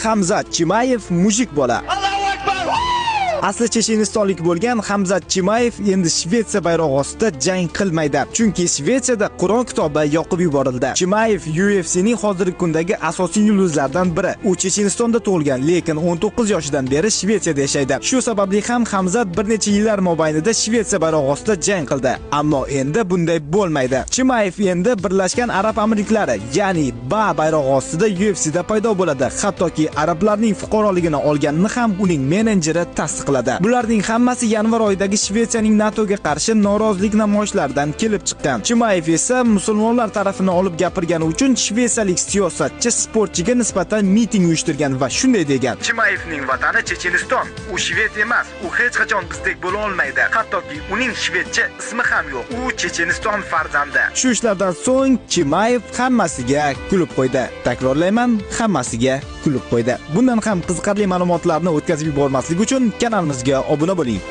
Hamzat Chimayev mushuk bola. Asli chechenistonlik bo'lgan Hamzat Chimayev endi Shvetsiya bayrog'i ostida jang qilmaydi. Chunki Shvetsiyada Qur'on kitobi yoqib yuborildi. Chimayev UFC'ning hozirgi kundagi asosiy yulduzlaridan biri. U Chechenistonda tug'ilgan, lekin 19 yoshidan beri Shvetsiyada yashaydi. Shu sababli ham Hamzat bir necha yillar mobaynida Shvetsiya bayrog'i ostida jang qildi. Ammo endi bunday bo'lmaydi. Chimayev endi Birlashgan Arab Amirliklari, ya'ni BA bayrog'i ostida UFC'da paydo bo'ladi. Hattoki arablarning fuqaroligini olganini ham uning menejeri tasdiqladi. Bularning hammasi yanvar oyidagi Shvetsiyaning NATOga qarshi norozilik namoyishlaridan kelib chiqqan. Chimayev esa musulmonlar tarafini olib gapirgani uchun shvetsiyalik siyosatchi sportchiga nisbatan miting uyushtirgan va shunday degan: Chimayevning vatani Checheniston, u shved emas, u hech qachon bizdek bo'la olmaydi. Hattoki uning shvedcha ismi ham yo'q. U Checheniston farzandi. Shu ishlardan so'ng Chimayev hammasiga kulib qo'ydi. Takrorlayman, hammasiga kulib qo'ydi. Bundan ham qiziqarli ma'lumotlarni o'tkazib yubormaslik uchun kanalimizga obuna bo'ling.